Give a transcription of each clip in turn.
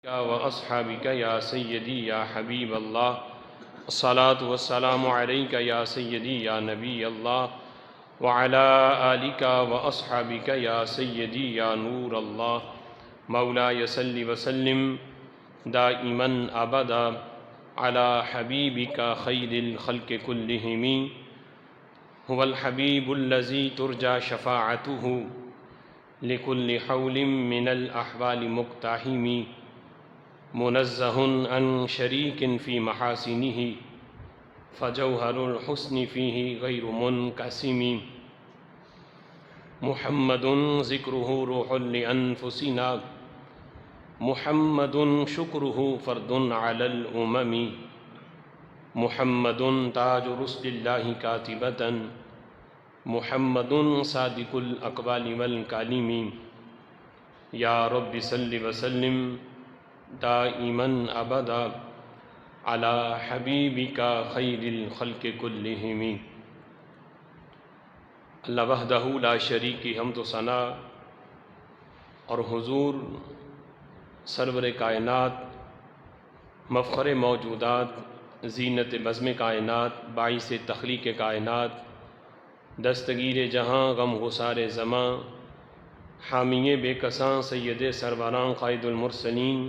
وأصحابك يا سيدي يا حبيب الله الصلاة والسلام عليك يا سيدي يا نبي الله وعلى آلك وأصحابك يا سيدي يا نور الله مولاي صل وسلم دائما أبدا على حبيبك خير الخلق كلهم هو الحبيب الذي ترجى شفاعته لكل حول من الأحوال مقتحم منزه عن شريك في محاسنه فجوهر الحسن فيه غير منقسم محمد ذكره روح لأنفسنا محمد شكره فرد على الأمم محمد تاج رسل الله كاتبة محمد صادق الأقوال والكلم يا رب صل وسلم دائما ابدا على حبیبک خیر الخلق کلہم۔ اللہ وحدہ لا شریک کی حمد و ثنا اور حضور سرور کائنات مفخر موجودات زینت بزم کائنات باعث تخلیق کائنات دستگیر جہاں غم گسار زماں حامی بے کساں سید سروراں قائد المرسلین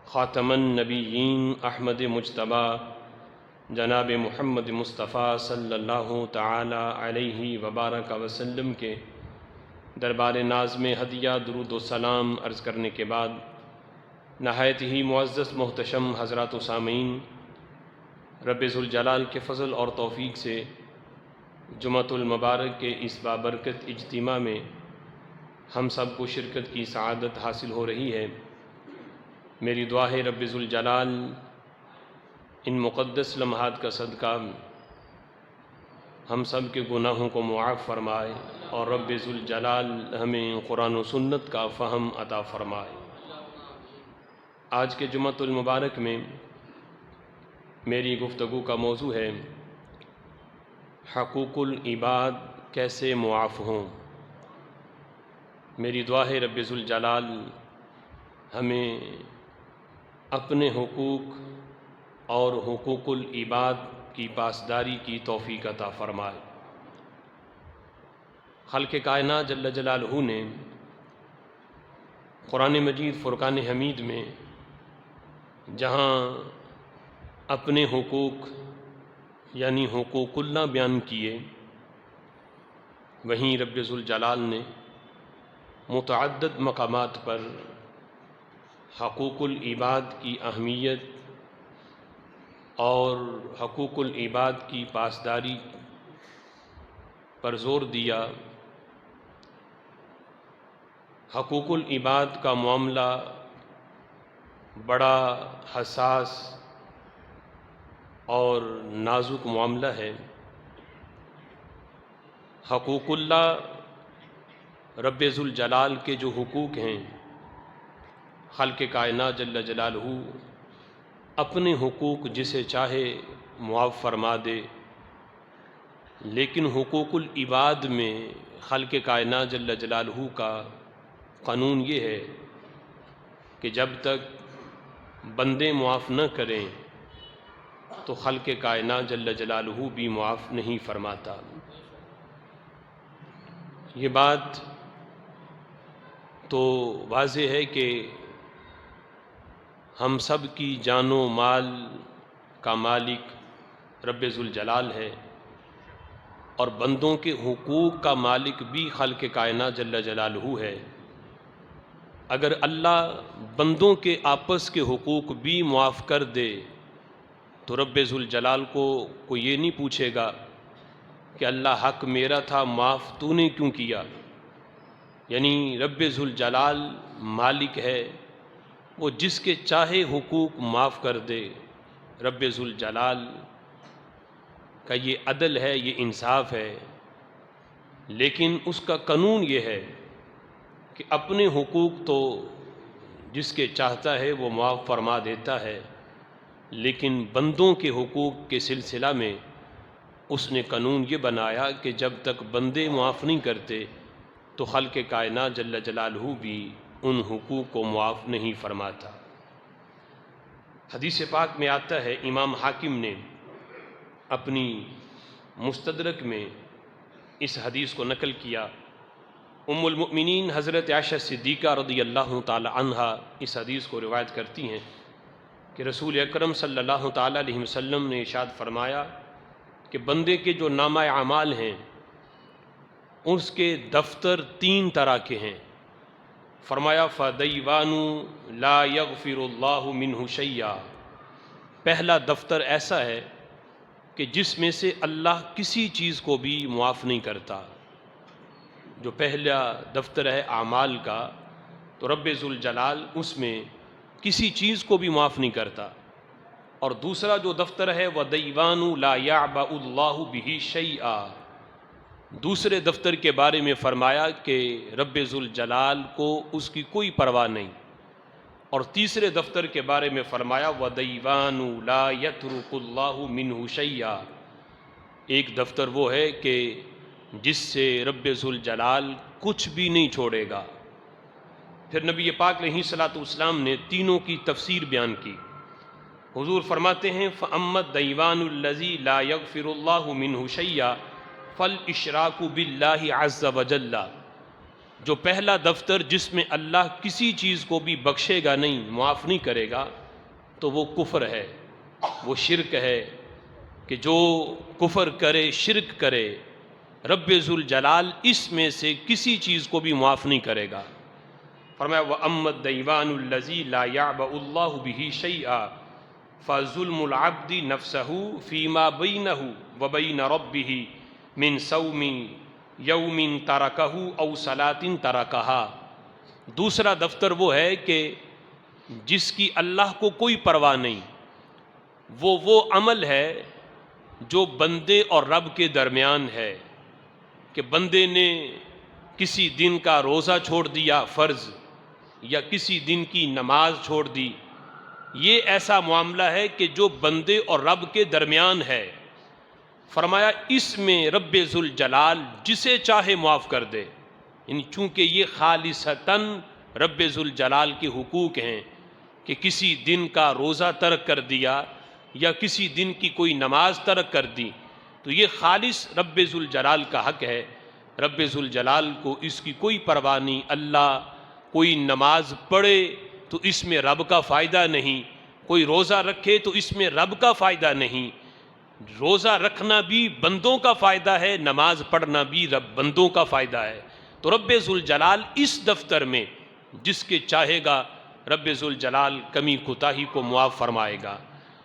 خاتم النبیین احمد مجتبی جناب محمد مصطفیٰ صلی اللہ تعالی علیہ وبارک وسلم کے دربار ناز میں ہدیہ درود و سلام عرض کرنے کے بعد نہایت ہی معزز محتشم حضرات و سامعین، رب ذوالجلال کے فضل اور توفیق سے جمعۃ المبارک کے اس بابرکت اجتماع میں ہم سب کو شرکت کی سعادت حاصل ہو رہی ہے۔ میری دعا ہے رب ذوالجلال ان مقدس لمحات کا صدقہ ہم سب کے گناہوں کو معاف فرمائے اور رب ذوالجلال ہمیں قرآن و سنت کا فہم عطا فرمائے۔ آج کے جمعۃ المبارک میں میری گفتگو کا موضوع ہے حقوق العباد کیسے معاف ہوں۔ میری دعا ہے رب ذوالجلال ہمیں اپنے حقوق اور حقوق العباد کی پاسداری کی توفیق عطا فرمائے۔ خالق کائنات جل جلالہ نے قرآن مجید فرقان حمید میں جہاں اپنے حقوق یعنی حقوق اللہ بیان کیے، وہیں رب ذوالجلال نے متعدد مقامات پر حقوق العباد کی اہمیت اور حقوق العباد کی پاسداری پر زور دیا۔ حقوق العباد کا معاملہ بڑا حساس اور نازک معاملہ ہے۔ حقوق اللہ رب ذوالجلال کے جو حقوق ہیں، خالق کائنات جل جلالہ اپنے حقوق جسے چاہے معاف فرما دے، لیکن حقوق العباد میں خالق کائنات جل جلالہ کا قانون یہ ہے کہ جب تک بندے معاف نہ کریں تو خالق کائنات جل جلالہ بھی معاف نہیں فرماتا۔ یہ بات تو واضح ہے کہ ہم سب کی جان و مال کا مالک رب ذوالجلال ہے، اور بندوں کے حقوق کا مالک بھی خالق کائنات جل جلالہ ہے۔ اگر اللہ بندوں کے آپس کے حقوق بھی معاف کر دے تو رب ذوالجلال کو کوئی یہ نہیں پوچھے گا کہ اللہ حق میرا تھا معاف تو نے کیوں کیا۔ یعنی رب ذوالجلال مالک ہے، وہ جس کے چاہے حقوق معاف کر دے۔ رب ذوالجلال کا یہ عدل ہے، یہ انصاف ہے، لیکن اس کا قانون یہ ہے کہ اپنے حقوق تو جس کے چاہتا ہے وہ معاف فرما دیتا ہے، لیکن بندوں کے حقوق کے سلسلہ میں اس نے قانون یہ بنایا کہ جب تک بندے معاف نہیں کرتے تو خالق کائنات جل جلالہ بھی ان حقوق کو معاف نہیں فرماتا۔ حدیث پاک میں آتا ہے، امام حاکم نے اپنی مستدرک میں اس حدیث کو نقل کیا۔ ام المؤمنین حضرت عائشہ صدیقہ رضی اللہ تعالی عنہا اس حدیث کو روایت کرتی ہیں کہ رسول اکرم صلی اللہ تعالی علیہ وسلم نے ارشاد فرمایا کہ بندے کے جو نامہ اعمال ہیں اس کے دفتر 3 طرح کے ہیں۔ فرمایا فَدَيْوَانُ لَا يَغْفِرُ اللَّهُ مِنْهُ شَيْئًا، پہلا دفتر ایسا ہے کہ جس میں سے اللہ کسی چیز کو بھی معاف نہیں کرتا۔ جو پہلا دفتر ہے اعمال کا، تو رب ذوالجلال اس میں کسی چیز کو بھی معاف نہیں کرتا۔ اور دوسرا جو دفتر ہے وَدَيْوَانُ لَا يَعْبَأُ اللَّهُ بِهِ شَيْئًا، دوسرے دفتر کے بارے میں فرمایا کہ رب ذوالجلال کو اس کی کوئی پرواہ نہیں۔ اور تیسرے دفتر کے بارے میں فرمایا وَدَيْوَانُ لَا يَتْرُكُ اللَّهُ مِنْهُ شَيْئًا، ایک دفتر وہ ہے کہ جس سے رب ذوالجلال کچھ بھی نہیں چھوڑے گا۔ پھر نبی پاک علیہ الصلوۃ والسلام نے تینوں کی تفسیر بیان کی۔ حضور فرماتے ہیں فَأَمَّا الدَّيْوَانُ الَّذِي لَا يَغْفِرُ اللَّهُ مِنْهُ شَيْئًا فَالْإِشْرَاكُ بِاللَّهِ عَزَّ وَجَلَّ، جو پہلا دفتر جس میں اللہ کسی چیز کو بھی بخشے گا نہیں، معاف نہیں کرے گا، تو وہ کفر ہے، وہ شرک ہے کہ جو کفر کرے، شرک کرے، رب ذوالجلال اس میں سے کسی چیز کو بھی معاف نہیں کرے گا۔ فرمایا وَأَمَّا الدَّيْوَانُ الَّذِي لَا يَعْبَأُ اللَّهُ بِهِ شَيْئًا فَظُلْمُ الْعَبْدِ نَفْسَهُ فِيمَا بَيْنَهُ وَبَيْنَ رَبِّهِ مِنْ صَوْمٍ يَوْمٍ تَرَكَهُ أَوْ صَلَاةٍ تَرَكَهَا، دوسرا دفتر وہ ہے کہ جس کی اللہ کو کوئی پرواہ نہیں، وہ عمل ہے جو بندے اور رب کے درمیان ہے، کہ بندے نے کسی دن کا روزہ چھوڑ دیا فرض، یا کسی دن کی نماز چھوڑ دی، یہ ایسا معاملہ ہے کہ جو بندے اور رب کے درمیان ہے۔ فرمایا اس میں رب ذوالجلال جسے چاہے معاف کر دے، یعنی چونکہ یہ خالصتاً رب ذوالجلال کے حقوق ہیں کہ کسی دن کا روزہ ترک کر دیا یا کسی دن کی کوئی نماز ترک کر دی، تو یہ خالص رب ذوالجلال کا حق ہے۔ رب ذوالجلال کو اس کی کوئی پرواہ نہیں۔ اللہ کوئی نماز پڑھے تو اس میں رب کا فائدہ نہیں، کوئی روزہ رکھے تو اس میں رب کا فائدہ نہیں۔ روزہ رکھنا بھی بندوں کا فائدہ ہے، نماز پڑھنا بھی بندوں کا فائدہ ہے۔ تو رب ذوالجلال اس دفتر میں جس کے چاہے گا رب ذوالجلال کمی کوتاہی کو معاف فرمائے گا۔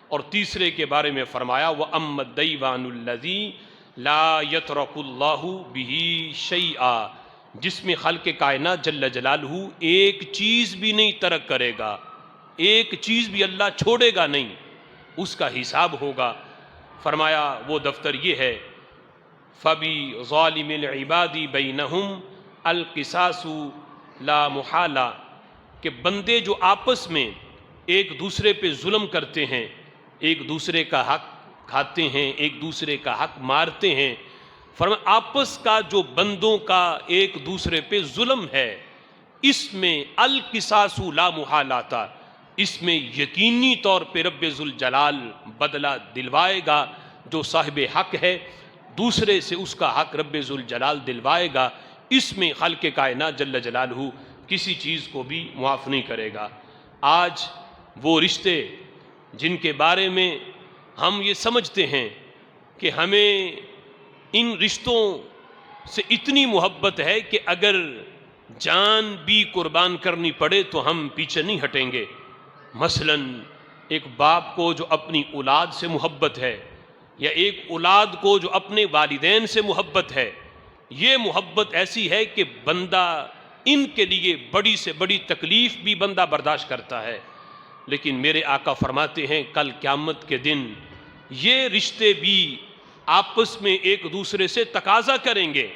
اور تیسرے کے بارے میں فرمایا وَأَمَّا الدَّيْوَانُ الَّذِي لَا يَتْرَكُ اللَّهُ بِهِ شَيْئًا، جس میں خالق کائنات جل جلالہ ایک چیز بھی نہیں ترک کرے گا، ایک چیز بھی اللہ چھوڑے گا نہیں، اس کا حساب ہوگا۔ فرمایا وہ دفتر یہ ہے فَبِظَالِمِ الْعِبَادِ بَيْنَهُمْ الْقِصَاصُ لَا مُحَالَةَ، کہ بندے جو آپس میں ایک دوسرے پہ ظلم کرتے ہیں، ایک دوسرے کا حق کھاتے ہیں، ایک دوسرے کا حق مارتے ہیں، فرمایا آپس کا جو بندوں کا ایک دوسرے پہ ظلم ہے، اس میں القصاص لا محالہ، اس میں یقینی طور پہ رب ذوالجلال بدلہ دلوائے گا۔ جو صاحب حق ہے دوسرے سے اس کا حق رب ذوالجلال دلوائے گا، اس میں خالق کائنات جل جلالہ کسی چیز کو بھی معاف نہیں کرے گا۔ آج وہ رشتے جن کے بارے میں ہم یہ سمجھتے ہیں کہ ہمیں ان رشتوں سے اتنی محبت ہے کہ اگر جان بھی قربان کرنی پڑے تو ہم پیچھے نہیں ہٹیں گے۔ مثلا ایک باپ کو جو اپنی اولاد سے محبت ہے، یا ایک اولاد کو جو اپنے والدین سے محبت ہے، یہ محبت ایسی ہے کہ بندہ ان کے لیے بڑی سے بڑی تکلیف بھی بندہ برداشت کرتا ہے۔ لیکن میرے آقا فرماتے ہیں کل قیامت کے دن یہ رشتے بھی آپس میں ایک دوسرے سے تقاضا کریں گے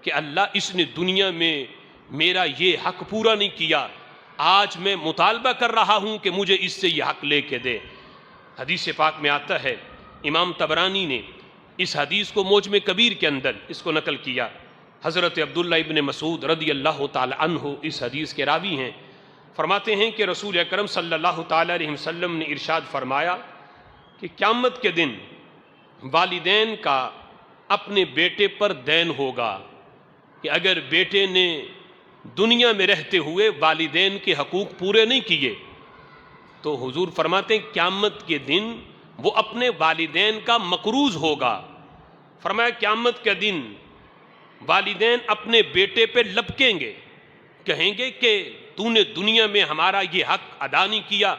کہ اللہ اس نے دنیا میں میرا یہ حق پورا نہیں کیا، آج میں مطالبہ کر رہا ہوں کہ مجھے اس سے یہ حق لے کے دے۔ حدیث پاک میں آتا ہے، امام طبرانی نے اس حدیث کو معجم کبیر کے اندر اس کو نقل کیا حضرت عبداللہ ابن مسعود رضی اللہ تعالی عنہ اس حدیث کے راوی ہیں، فرماتے ہیں کہ رسول اکرم صلی اللہ تعالی علیہ وسلم نے ارشاد فرمایا کہ قیامت کے دن والدین کا اپنے بیٹے پر دین ہوگا کہ اگر بیٹے نے دنیا میں رہتے ہوئے والدین کے حقوق پورے نہیں کیے تو حضور فرماتے ہیں قیامت کے دن وہ اپنے والدین کا مقروض ہوگا۔ فرمایا قیامت کے دن والدین اپنے بیٹے پہ لپکیں گے، کہیں گے کہ تو نے دنیا میں ہمارا یہ حق ادا نہیں کیا،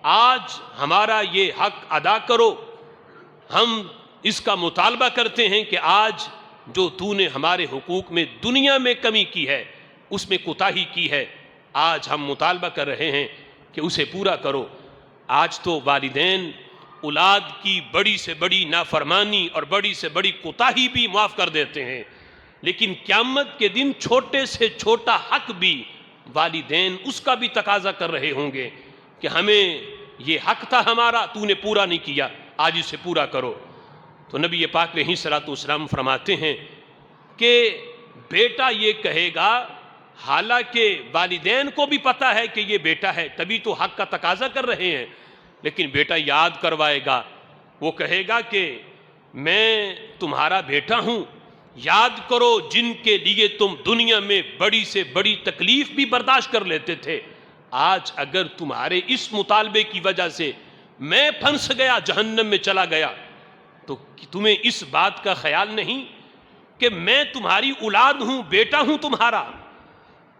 آج ہمارا یہ حق ادا کرو، ہم اس کا مطالبہ کرتے ہیں کہ آج جو تو نے ہمارے حقوق میں دنیا میں کمی کی ہے، اس میں کوتاہی کی ہے، آج ہم مطالبہ کر رہے ہیں کہ اسے پورا کرو۔ آج تو والدین اولاد کی بڑی سے بڑی نافرمانی اور بڑی سے بڑی کوتاہی بھی معاف کر دیتے ہیں، لیکن قیامت کے دن چھوٹے سے چھوٹا حق بھی والدین اس کا بھی تقاضا کر رہے ہوں گے کہ ہمیں یہ حق تھا ہمارا، تو نے پورا نہیں کیا، آج اسے پورا کرو۔ تو نبی پاک علیہ الصلوۃ والسلام فرماتے ہیں کہ بیٹا یہ کہے گا، حالانکہ والدین کو بھی پتا ہے کہ یہ بیٹا ہے، تبھی تو حق کا تقاضا کر رہے ہیں، لیکن بیٹا یاد کروائے گا، وہ کہے گا کہ میں تمہارا بیٹا ہوں، یاد کرو جن کے لیے تم دنیا میں بڑی سے بڑی تکلیف بھی برداشت کر لیتے تھے، آج اگر تمہارے اس مطالبے کی وجہ سے میں پھنس گیا، جہنم میں چلا گیا، تو تمہیں اس بات کا خیال نہیں کہ میں تمہاری اولاد ہوں، بیٹا ہوں تمہارا۔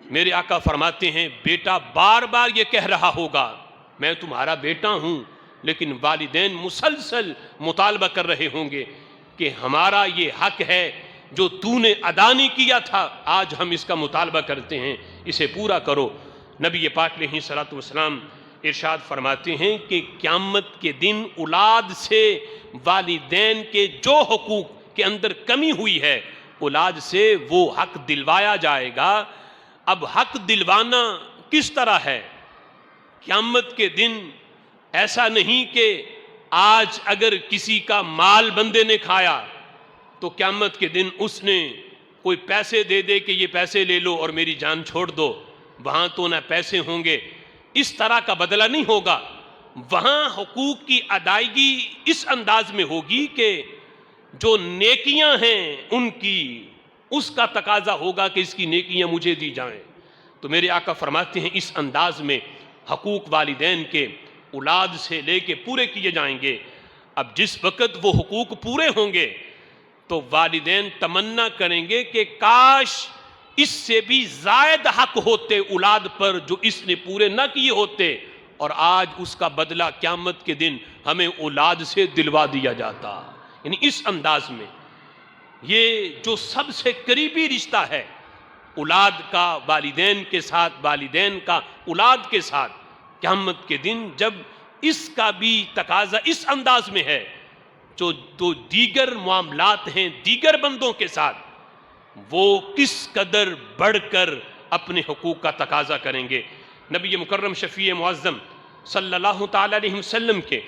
میرے آقا فرماتے ہیں بیٹا بار بار یہ کہہ رہا ہوگا میں تمہارا بیٹا ہوں، لیکن والدین مسلسل مطالبہ کر رہے ہوں گے کہ ہمارا یہ حق ہے جو تو نے ادا نہیں کیا تھا، آج ہم اس کا مطالبہ کرتے ہیں، اسے پورا کرو۔ نبی پاک علیہ الصلوۃ والسلام ارشاد فرماتے ہیں کہ قیامت کے دن اولاد سے والدین کے جو حقوق کے اندر کمی ہوئی ہے، اولاد سے وہ حق دلوایا جائے گا۔ اب حق دلوانا کس طرح ہے؟ قیامت کے دن ایسا نہیں کہ آج اگر کسی کا مال بندے نے کھایا تو قیامت کے دن اس نے کوئی پیسے دے دے کہ یہ پیسے لے لو اور میری جان چھوڑ دو، وہاں تو نہ پیسے ہوں گے، اس طرح کا بدلہ نہیں ہوگا۔ وہاں حقوق کی ادائیگی اس انداز میں ہوگی کہ جو نیکیاں ہیں ان کی اس کا تقاضا ہوگا کہ اس کی نیکیاں مجھے دی جائیں۔ تو میرے آقا فرماتے ہیں اس انداز میں حقوق والدین کے اولاد سے لے کے پورے کیے جائیں گے۔ اب جس وقت وہ حقوق پورے ہوں گے تو والدین تمنا کریں گے کہ کاش اس سے بھی زائد حق ہوتے اولاد پر جو اس نے پورے نہ کیے ہوتے، اور آج اس کا بدلہ قیامت کے دن ہمیں اولاد سے دلوا دیا جاتا۔ یعنی اس انداز میں یہ جو سب سے قریبی رشتہ ہے اولاد کا والدین کے ساتھ، والدین کا اولاد کے ساتھ، قیامت کے دن جب اس کا بھی تقاضا اس انداز میں ہے جو دیگر معاملات ہیں دیگر بندوں کے ساتھ، وہ کس قدر بڑھ کر اپنے حقوق کا تقاضا کریں گے۔ نبی مکرم شفیع معظم صلی اللہ تعالی علیہ وسلم کے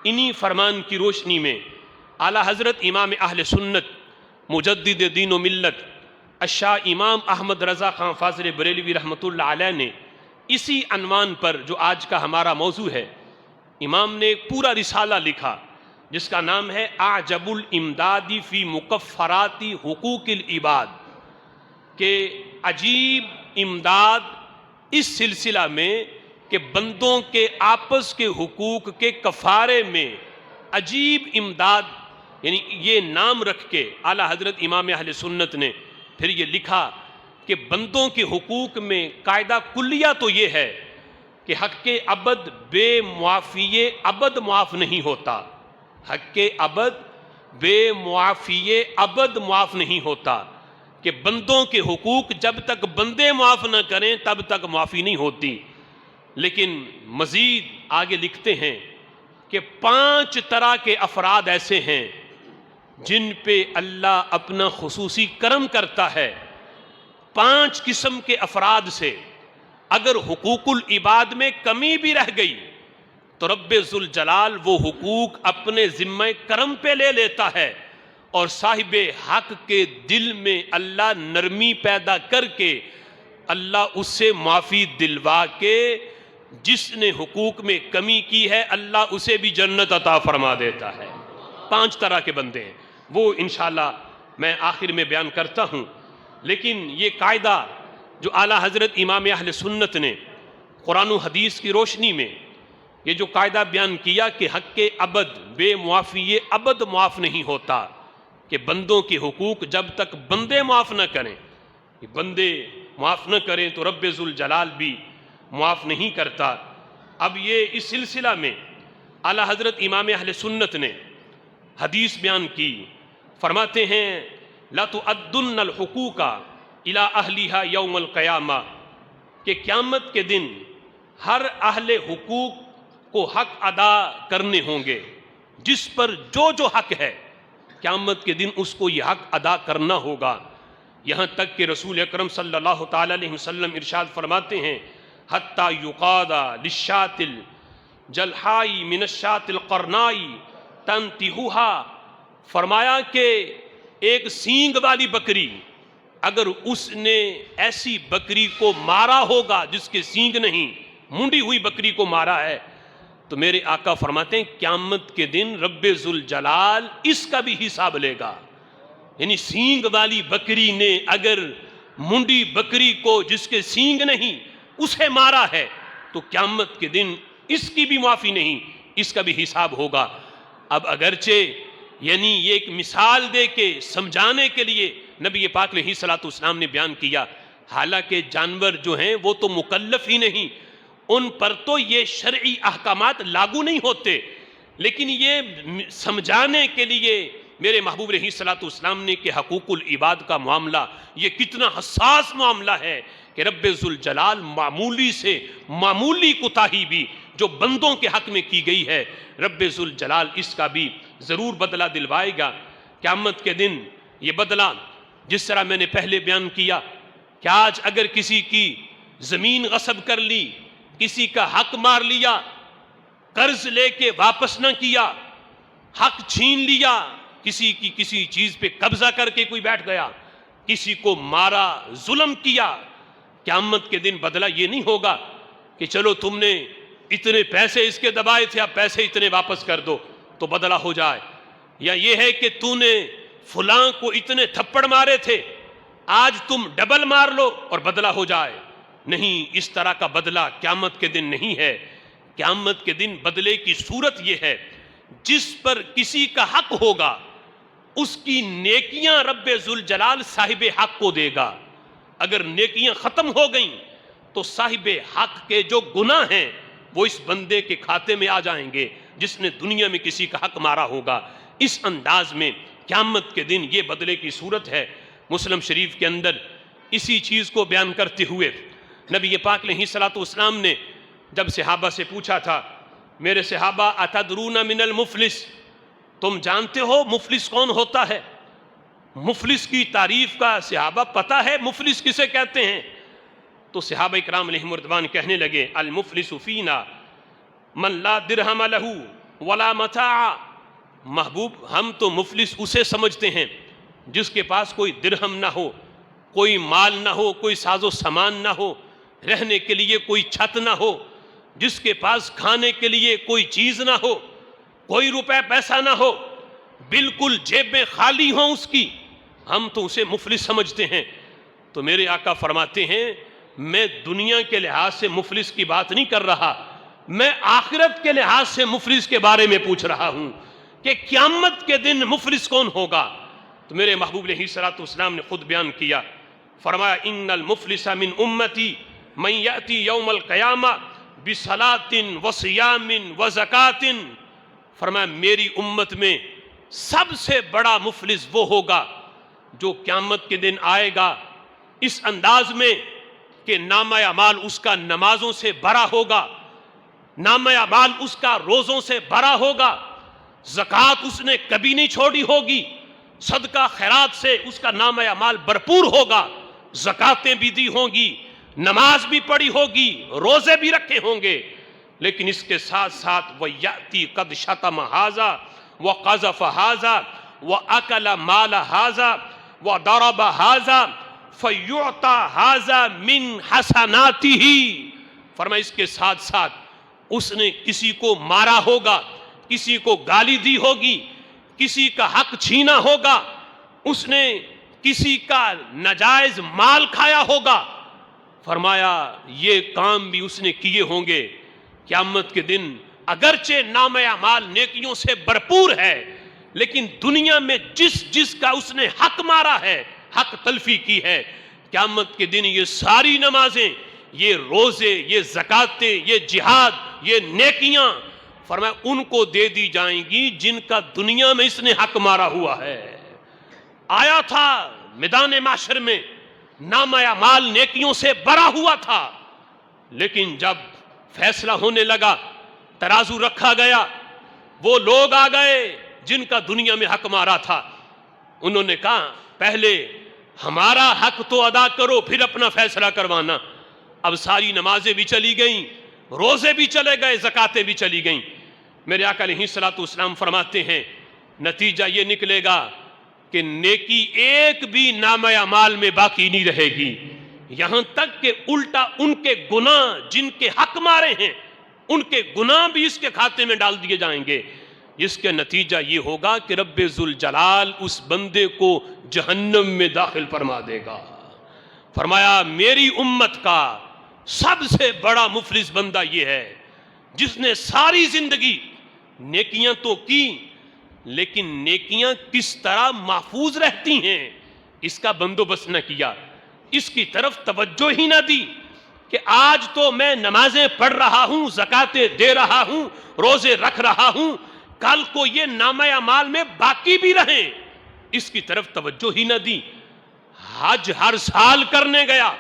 انہی فرمان کی روشنی میں اعلیٰ حضرت امام اہل سنت مجدد دین و ملت الشاہ امام احمد رضا خان فاضل بریلوی رحمۃ اللہ علیہ نے اسی عنوان پر جو آج کا ہمارا موضوع ہے، امام نے ایک پورا رسالہ لکھا جس کا نام ہے اعجب الامداد فی مکفرات حقوق العباد، کہ عجیب امداد اس سلسلہ میں کہ بندوں کے آپس کے حقوق کے کفارے میں عجیب امداد، یعنی یہ نام رکھ کے اعلیٰ حضرت امام اہل سنت نے پھر یہ لکھا کہ بندوں کے حقوق میں قاعدہ کلیہ تو یہ ہے کہ حق ابد بے معافی ابد معاف نہیں ہوتا، حق ابد بے معافی ابد معاف نہیں ہوتا، کہ بندوں کے حقوق جب تک بندے معاف نہ کریں تب تک معافی نہیں ہوتی۔ لیکن مزید آگے لکھتے ہیں کہ 5 طرح کے افراد ایسے ہیں جن پہ اللہ اپنا خصوصی کرم کرتا ہے۔ 5 قسم کے افراد سے اگر حقوق العباد میں کمی بھی رہ گئی تو رب ذوالجلال وہ حقوق اپنے ذمہ کرم پہ لے لیتا ہے اور صاحب حق کے دل میں اللہ نرمی پیدا کر کے اللہ اس سے معافی دلوا کے جس نے حقوق میں کمی کی ہے اللہ اسے بھی جنت عطا فرما دیتا ہے۔ 5 طرح کے بندے ہیں، وہ انشاءاللہ میں آخر میں بیان کرتا ہوں۔ لیکن یہ قاعدہ جو اعلیٰ حضرت امام اہل سنت نے قرآن و حدیث کی روشنی میں یہ جو قاعدہ بیان کیا کہ حق کے ابد بے معافی یہ ابد معاف نہیں ہوتا، کہ بندوں کے حقوق جب تک بندے معاف نہ کریں، بندے معاف نہ کریں تو رب ذوالجلال بھی معاف نہیں کرتا۔ اب یہ اس سلسلہ میں اعلیٰ حضرت امام اہل سنت نے حدیث بیان کی، فرماتے ہیں لا تؤدن الحقوق الی اہلھا یوم القیامہ، کہ قیامت کے دن ہر اہل حقوق کو حق ادا کرنے ہوں گے، جس پر جو حق ہے قیامت کے دن اس کو یہ حق ادا کرنا ہوگا۔ یہاں تک کہ رسول اکرم صلی اللہ تعالی علیہ وسلم ارشاد فرماتے ہیں حتی یقاد للشاة الجلحاء من الشاة القرناء تنتہھا، فرمایا کہ ایک سینگ والی بکری اگر اس نے ایسی بکری کو مارا ہوگا جس کے سینگ نہیں، مونڈی ہوئی بکری کو مارا ہے، تو میرے آقا فرماتے ہیں قیامت کے دن رب ذوالجلال اس کا بھی حساب لے گا۔ یعنی سینگ والی بکری نے اگر منڈی بکری کو جس کے سینگ نہیں اسے مارا ہے تو قیامت کے دن اس کی بھی معافی نہیں، اس کا بھی حساب ہوگا۔ اب اگرچہ یعنی یہ ایک مثال دے کے سمجھانے کے لیے نبی پاک علیہ الصلوۃ والسلام نے بیان کیا، حالانکہ جانور جو ہیں وہ تو مکلف ہی نہیں، ان پر تو یہ شرعی احکامات لاگو نہیں ہوتے، لیکن یہ سمجھانے کے لیے میرے محبوب علیہ الصلوۃ والسلام نے کہ حقوق العباد کا معاملہ یہ کتنا حساس معاملہ ہے کہ رب ذوالجلال معمولی سے معمولی کوتاہی بھی جو بندوں کے حق میں کی گئی ہے رب ذوالجلال اس کا بھی ضرور بدلہ دلوائے گا۔ قیامت کے دن یہ بدلہ جس طرح میں نے پہلے بیان کیا کہ آج اگر کسی کی زمین غصب کر لی، کسی کا حق مار لیا، قرض لے کے واپس نہ کیا، حق چھین لیا، کسی کی کسی چیز پہ قبضہ کر کے کوئی بیٹھ گیا، کسی کو مارا، ظلم کیا، قیامت کے دن بدلہ یہ نہیں ہوگا کہ چلو تم نے اتنے پیسے اس کے دبائے تھے اب پیسے اتنے واپس کر دو تو بدلہ ہو جائے، یا یہ ہے کہ تو نے فلاں کو اتنے تھپڑ مارے تھے آج تم ڈبل مار لو اور بدلہ ہو جائے۔ نہیں، اس طرح کا بدلہ قیامت کے دن نہیں ہے۔ قیامت کے دن بدلے کی صورت یہ ہے جس پر کسی کا حق ہوگا اس کی نیکیاں رب ذوالجلال صاحب حق کو دے گا، اگر نیکیاں ختم ہو گئیں تو صاحب حق کے جو گناہ ہیں وہ اس بندے کے کھاتے میں آ جائیں گے جس نے دنیا میں کسی کا حق مارا ہوگا۔ اس انداز میں قیامت کے دن یہ بدلے کی صورت ہے۔ مسلم شریف کے اندر اسی چیز کو بیان کرتے ہوئے نبی پاک علیہ الصلوۃ والسلام نے جب صحابہ سے پوچھا تھا، میرے صحابہ اتدرون من المفلس، تم جانتے ہو مفلس کون ہوتا ہے؟ مفلس کی تعریف کا صحابہ پتہ ہے مفلس کسے کہتے ہیں؟ تو صحابہ اکرام علیہم رضوان کہنے لگے المفلس فینا من لا درہم لہ ولا متاع، محبوب ہم تو مفلس اسے سمجھتے ہیں جس کے پاس کوئی درہم نہ ہو، کوئی مال نہ ہو، کوئی ساز و سامان نہ ہو، رہنے کے لیے کوئی چھت نہ ہو، جس کے پاس کھانے کے لیے کوئی چیز نہ ہو، کوئی روپے پیسہ نہ ہو، بالکل جیبیں خالی ہوں اس کی، ہم تو اسے مفلس سمجھتے ہیں۔ تو میرے آقا فرماتے ہیں میں دنیا کے لحاظ سے مفلس کی بات نہیں کر رہا، میں آخرت کے لحاظ سے مفلس کے بارے میں پوچھ رہا ہوں کہ قیامت کے دن مفلس کون ہوگا؟ تو میرے محبوب علیہ الصلوۃ والسلام نے خود بیان کیا، فرمایا ان المفلس من امتی من یأتی یوم القیامہ بصلاۃ وصیام وزکاۃ، فرمایا میری امت میں سب سے بڑا مفلس وہ ہوگا جو قیامت کے دن آئے گا اس انداز میں کہ نامہ اعمال اس کا نمازوں سے بھرا ہوگا، نامہ اعمال اس کا روزوں سے بھرا ہوگا، زکوٰۃ اس نے کبھی نہیں چھوڑی ہوگی، صدقہ خیرات سے اس کا نامہ اعمال بھرپور ہوگا، زکاتیں بھی دی ہوں گی، نماز بھی پڑھی ہوگی، روزے بھی رکھے ہوں گے، لیکن اس کے ساتھ ساتھ وَيَأْتِي قَدْ شَتَمَ هَذَا وَقَذَفَ هَذَا وَأَكَلَ مَالَ هَذَا وَضَرَبَ هَذَا فَيُعْطَى هَذَا مِنْ حَسَنَاتِهِ۔ فرمایا اس کے ساتھ ساتھ اس نے کسی کو مارا ہوگا، کسی کو گالی دی ہوگی، کسی کا حق چھینا ہوگا، اس نے کسی کا ناجائز مال کھایا ہوگا، فرمایا یہ کام بھی اس نے کیے ہوں گے۔ قیامت کے دن اگرچہ نامہ اعمال نیکیوں سے بھرپور ہے، لیکن دنیا میں جس کا اس نے حق مارا ہے، حق تلفی کی ہے، قیامت کے دن یہ ساری نمازیں، یہ روزے، یہ زکاتیں، یہ جہاد، یہ نیکیاں، فرمایا ان کو دے دی جائیں گی جن کا دنیا میں اس نے حق مارا ہوا ہے۔ آیا تھا میدان معاشر میں، نامہ اعمال نیکیوں سے بھرا ہوا تھا، لیکن جب فیصلہ ہونے لگا، ترازو رکھا گیا، وہ لوگ آ گئے جن کا دنیا میں حق مارا تھا، انہوں نے کہا پہلے ہمارا حق تو ادا کرو پھر اپنا فیصلہ کروانا۔ اب ساری نمازیں بھی چلی گئیں، روزے بھی چلے گئے، زکاتیں بھی چلی گئیں۔ میرے آقا علیہ الصلوۃ والسلام فرماتے ہیں نتیجہ یہ نکلے گا کہ نیکی ایک بھی نامہ اعمال میں باقی نہیں رہے گی، یہاں تک کہ الٹا ان کے گناہ جن کے حق مارے ہیں ان کے گناہ بھی اس کے کھاتے میں ڈال دیے جائیں گے۔ اس کے نتیجہ یہ ہوگا کہ رب ذوالجلال اس بندے کو جہنم میں داخل فرما دے گا۔ فرمایا میری امت کا سب سے بڑا مفلس بندہ یہ ہے جس نے ساری زندگی نیکیاں تو کی، لیکن نیکیاں کس طرح محفوظ رہتی ہیں اس کا بندوبست نہ کیا، اس کی طرف توجہ ہی نہ دی کہ آج تو میں نمازیں پڑھ رہا ہوں، زکاتیں دے رہا ہوں، روزے رکھ رہا ہوں، کل کو یہ نامہ اعمال میں باقی بھی رہیں، اس کی طرف توجہ ہی نہ دی۔ حج ہر سال کرنے گیا،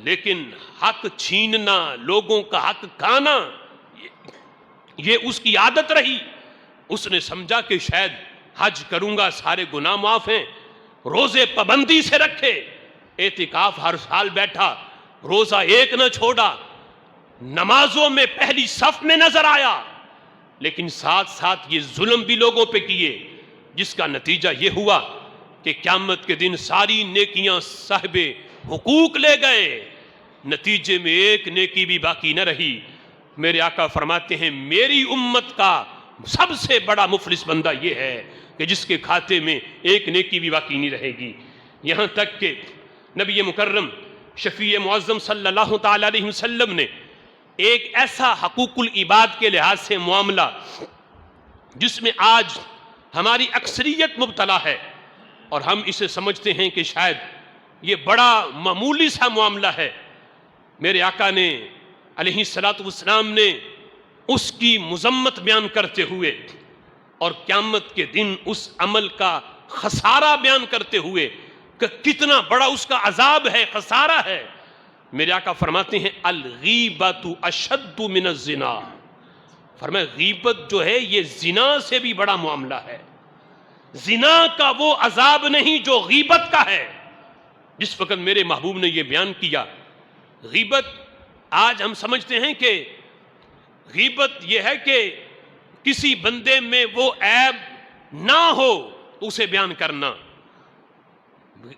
لیکن حق چھیننا، لوگوں کا حق کھانا، یہ اس کی عادت رہی۔ اس نے سمجھا کہ شاید حج کروں گا سارے گناہ معاف ہیں، روزے پابندی سے رکھے، اعتکاف ہر سال بیٹھا، روزہ ایک نہ چھوڑا، نمازوں میں پہلی صف میں نظر آیا، لیکن ساتھ ساتھ یہ ظلم بھی لوگوں پہ کیے، جس کا نتیجہ یہ ہوا کہ قیامت کے دن ساری نیکیاں صاحب حقوق لے گئے، نتیجے میں ایک نیکی بھی باقی نہ رہی۔ میرے آقا فرماتے ہیں میری امت کا سب سے بڑا مفلس بندہ یہ ہے کہ جس کے کھاتے میں ایک نیکی بھی باقی نہیں رہے گی۔ یہاں تک کہ نبی مکرم شفیع معظم صلی اللہ تعالی علیہ وسلم نے ایک ایسا حقوق العباد کے لحاظ سے معاملہ جس میں آج ہماری اکثریت مبتلا ہے اور ہم اسے سمجھتے ہیں کہ شاید یہ بڑا معمولی سا معاملہ ہے، میرے آقا نے علیہ الصلوۃ والسلام نے اس کی مذمت بیان کرتے ہوئے اور قیامت کے دن اس عمل کا خسارہ بیان کرتے ہوئے کہ کتنا بڑا اس کا عذاب ہے، خسارہ ہے، میرے آقا فرماتے ہیں الغیبۃ اشد من الزنا۔ فرمایا غیبت جو ہے یہ زنا سے بھی بڑا معاملہ ہے، زنا کا وہ عذاب نہیں جو غیبت کا ہے۔ جس وقت میرے محبوب نے یہ بیان کیا، غیبت آج ہم سمجھتے ہیں کہ غیبت یہ ہے کہ کسی بندے میں وہ عیب نہ ہو تو اسے بیان کرنا،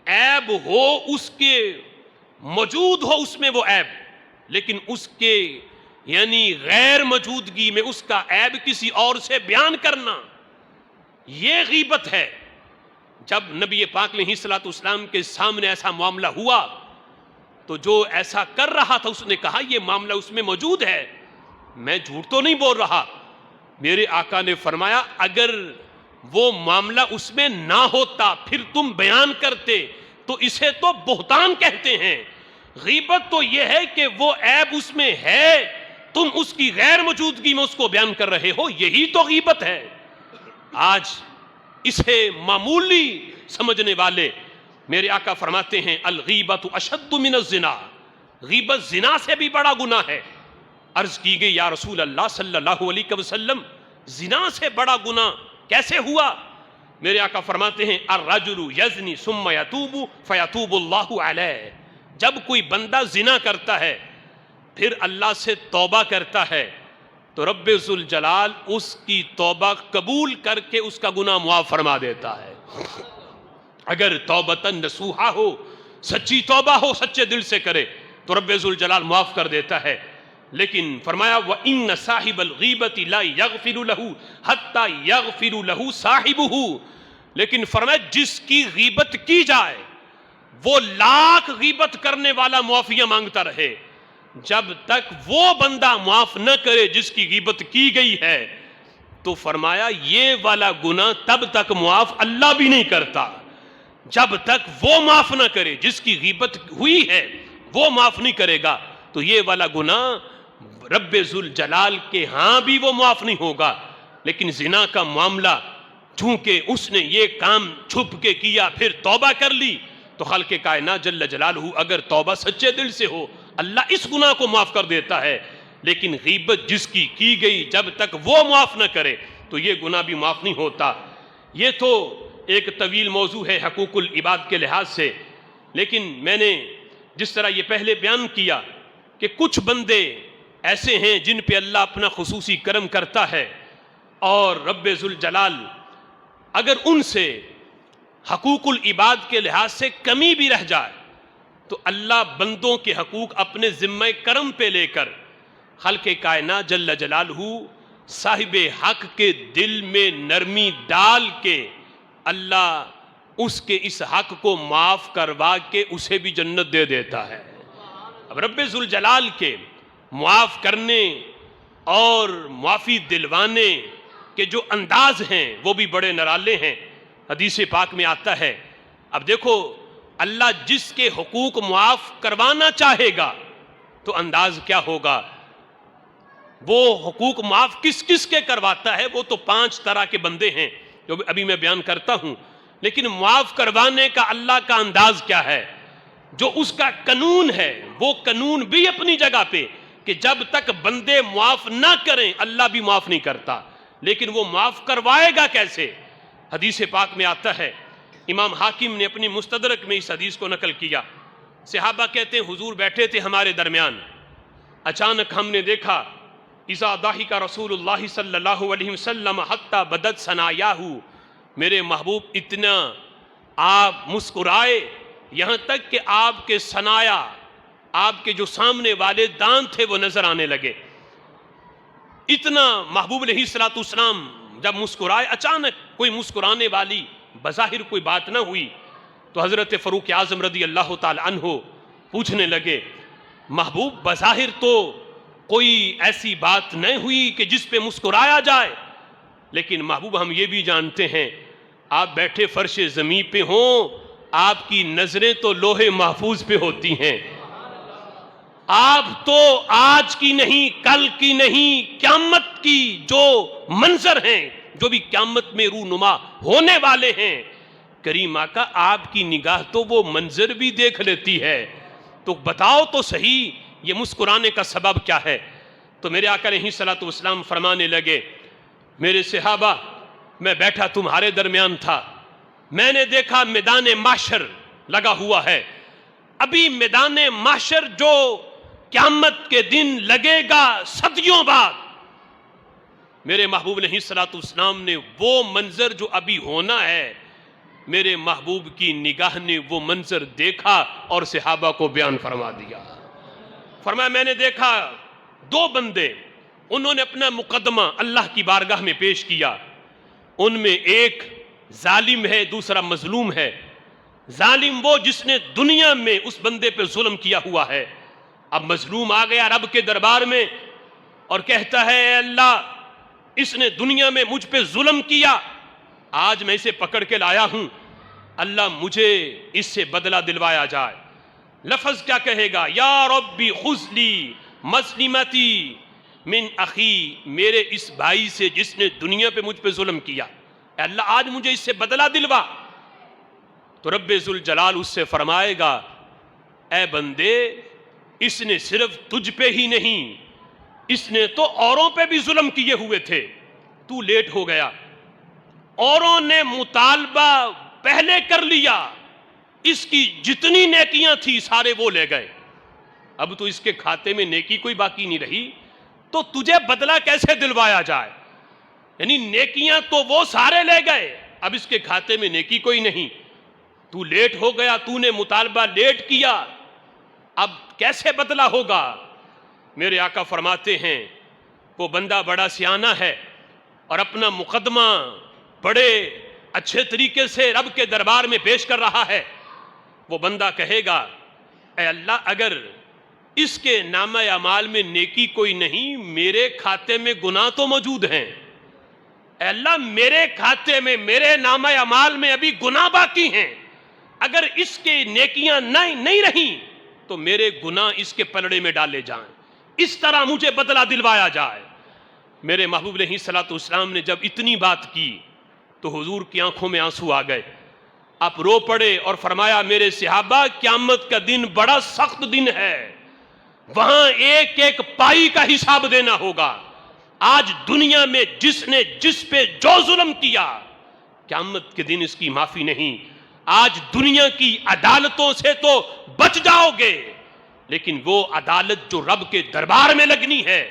عیب ہو اس کے موجود ہو اس میں وہ عیب، لیکن اس کے یعنی غیر موجودگی میں اس کا عیب کسی اور سے بیان کرنا، یہ غیبت ہے۔ جب نبی پاک علیہ الصلوۃ والسلام کے سامنے ایسا معاملہ ہوا تو جو ایسا کر رہا تھا اس نے کہا یہ معاملہ اس میں موجود ہے، میں جھوٹ تو نہیں بول رہا۔ میرے آقا نے فرمایا اگر وہ معاملہ اس میں نہ ہوتا پھر تم بیان کرتے تو اسے تو بہتان کہتے ہیں، غیبت تو یہ ہے کہ وہ عیب اس میں ہے، تم اس کی غیر موجودگی میں اس کو بیان کر رہے ہو، یہی تو غیبت ہے۔ آج اسے معمولی سمجھنے والے، میرے آقا فرماتے ہیں الغیبۃ اشد من الزنا، غیبت زنا سے بھی بڑا گناہ ہے۔ عرض کی گئی یا رسول اللہ صلی اللہ علیہ وسلم زنا سے بڑا گناہ کیسے ہوا؟ میرے آقا فرماتے ہیں الرجل یزنی ثم یتوب فیتوب اللہ علیہ، جب کوئی بندہ زنا کرتا ہے پھر اللہ سے توبہ کرتا ہے تو رب ذوالجلال اس کی توبہ قبول کر کے اس کا گناہ معاف فرما دیتا ہے۔ اگر توبۃ نصوحہ ہو، سچی توبہ ہو، سچے دل سے کرے تو رب ذوالجلال معاف کر دیتا ہے۔ لیکن فرمایا وَإِنَّ صَاحِبَ الْغِیبَةِ لَا يَغْفِرُ لَهُ حَتَّى يَغْفِرُ لَهُ صَاحِبُهُ، لیکن فرمایا جس کی غیبت کی جائے وہ لاکھ غیبت کرنے والا معافیاں مانگتا رہے، جب تک وہ بندہ معاف نہ کرے جس کی غیبت کی گئی ہے تو فرمایا یہ والا گناہ تب تک معاف اللہ بھی نہیں کرتا، جب تک وہ معاف نہ کرے جس کی غیبت ہوئی ہے وہ معاف نہیں کرے گا تو یہ والا گناہ رب ذوالجلال کے ہاں بھی وہ معاف نہیں ہوگا۔ لیکن زنا کا معاملہ چونکہ اس نے یہ کام چھپ کے کیا پھر توبہ کر لی تو خالق کائنات جل جلالہ اگر توبہ سچے دل سے ہو اللہ اس گناہ کو معاف کر دیتا ہے، لیکن غیبت جس کی گئی جب تک وہ معاف نہ کرے تو یہ گناہ بھی معاف نہیں ہوتا۔ یہ تو ایک طویل موضوع ہے حقوق العباد کے لحاظ سے، لیکن میں نے جس طرح یہ پہلے بیان کیا کہ کچھ بندے ایسے ہیں جن پہ اللہ اپنا خصوصی کرم کرتا ہے اور رب ذوالجلال اگر ان سے حقوق العباد کے لحاظ سے کمی بھی رہ جائے تو اللہ بندوں کے حقوق اپنے ذمہ کرم پہ لے کر خالق کائنات جل جلالہ صاحب حق کے دل میں نرمی ڈال کے اللہ اس کے اس حق کو معاف کروا کے اسے بھی جنت دے دیتا ہے۔ اب رب ذوالجلال کے معاف کرنے اور معافی دلوانے کے جو انداز ہیں وہ بھی بڑے نرالے ہیں۔ حدیث پاک میں آتا ہے، اب دیکھو اللہ جس کے حقوق معاف کروانا چاہے گا تو انداز کیا ہوگا، وہ حقوق معاف کس کس کے کرواتا ہے، وہ تو 5 طرح کے بندے ہیں جو ابھی میں بیان کرتا ہوں، لیکن معاف کروانے کا اللہ کا انداز کیا ہے، جو اس کا قانون ہے وہ قانون بھی اپنی جگہ پہ کہ جب تک بندے معاف نہ کریں اللہ بھی معاف نہیں کرتا، لیکن وہ معاف کروائے گا کیسے؟ حدیث پاک میں آتا ہے، امام حاکم نے اپنی مستدرک میں اس حدیث کو نقل کیا، صحابہ کہتے ہیں حضور بیٹھے تھے ہمارے درمیان، اچانک ہم نے دیکھا اذا ضحک رسول اللہ صلی اللہ علیہ وسلم حتی بدت ثنایاہ، میرے محبوب اتنا آپ مسکرائے یہاں تک کہ آپ کے ثنایا، آپ کے جو سامنے والے دانت تھے وہ نظر آنے لگے۔ اتنا محبوب علیہ السلام جب مسکرائے، اچانک کوئی مسکرانے والی بظاہر کوئی بات نہ ہوئی تو حضرت فاروق اعظم رضی اللہ تعالی عنہ پوچھنے لگے محبوب بظاہر تو کوئی ایسی بات نہیں ہوئی کہ جس پہ مسکرایا جائے، لیکن محبوب ہم یہ بھی جانتے ہیں آپ بیٹھے فرش زمین پہ ہوں آپ کی نظریں تو لوح محفوظ پہ ہوتی ہیں، آپ تو آج کی نہیں کل کی نہیں قیامت کی جو منظر ہیں جو بھی قیامت میں رونما ہونے والے ہیں، کریم آقا آپ کی نگاہ تو وہ منظر بھی دیکھ لیتی ہے، تو بتاؤ تو صحیح یہ مسکرانے کا سبب کیا ہے؟ تو میرے آقا علیہ السلام فرمانے لگے میرے صحابہ میں بیٹھا تمہارے درمیان تھا، میں نے دیکھا میدان محشر لگا ہوا ہے، ابھی میدان محشر جو قیامت کے دن لگے گا صدیوں بعد، میرے محبوب علیہ السلام نے وہ منظر جو ابھی ہونا ہے میرے محبوب کی نگاہ نے وہ منظر دیکھا اور صحابہ کو بیان فرما دیا۔ فرمایا میں نے دیکھا 2 بندے، انہوں نے اپنا مقدمہ اللہ کی بارگاہ میں پیش کیا، ان میں ایک ظالم ہے دوسرا مظلوم ہے، ظالم وہ جس نے دنیا میں اس بندے پہ ظلم کیا ہوا ہے، اب مظلوم آ گیا رب کے دربار میں اور کہتا ہے اے اللہ اس نے دنیا میں مجھ پہ ظلم کیا، آج میں اسے پکڑ کے لایا ہوں، اللہ مجھے اس سے بدلہ دلوایا جائے۔ لفظ کیا کہے گا؟ یا ربی خذ لی مظلمتی من اخی، میرے اس بھائی سے جس نے دنیا پہ مجھ پہ ظلم کیا، اے اللہ آج مجھے اس سے بدلہ دلوا۔ تو رب ذوالجلال اس سے فرمائے گا اے بندے اس نے صرف تجھ پہ ہی نہیں اس نے تو اوروں پہ بھی ظلم کیے ہوئے تھے، تو لیٹ ہو گیا، اوروں نے مطالبہ پہلے کر لیا، اس کی جتنی نیکیاں تھی سارے وہ لے گئے، اب تو اس کے کھاتے میں نیکی کوئی باقی نہیں رہی، تو تجھے بدلہ کیسے دلوایا جائے؟ یعنی نیکیاں تو وہ سارے لے گئے، اب اس کے کھاتے میں نیکی کوئی نہیں، تو لیٹ ہو گیا، تو نے مطالبہ لیٹ کیا، اب کیسے بدلہ ہوگا؟ میرے آقا فرماتے ہیں وہ بندہ بڑا سیانہ ہے اور اپنا مقدمہ بڑے اچھے طریقے سے رب کے دربار میں پیش کر رہا ہے. وہ بندہ کہے گا اے اللہ اگر اس کے نامہ اعمال میں نیکی کوئی نہیں، میرے کھاتے میں گناہ تو موجود ہیں، اے اللہ میرے کھاتے میں، میرے نامہ اعمال میں ابھی گناہ باقی ہیں، اگر اس کے نیکیاں نہیں رہیں تو میرے گناہ اس کے پلڑے میں ڈالے جائیں، اس طرح مجھے بدلہ دلوایا جائے. میرے محبوب علیہ الصلوۃ والسلام نے جب اتنی بات کی تو حضور کی آنکھوں میں آنسو آ گئے، آپ رو پڑے اور فرمایا میرے صحابہ قیامت کا دن بڑا سخت دن ہے، وہاں ایک ایک پائی کا حساب دینا ہوگا. آج دنیا میں جس نے جس پہ جو ظلم کیا، قیامت کے دن اس کی معافی نہیں. آج دنیا کی عدالتوں سے تو بچ جاؤ گے، لیکن وہ عدالت جو رب کے دربار میں لگنی ہے،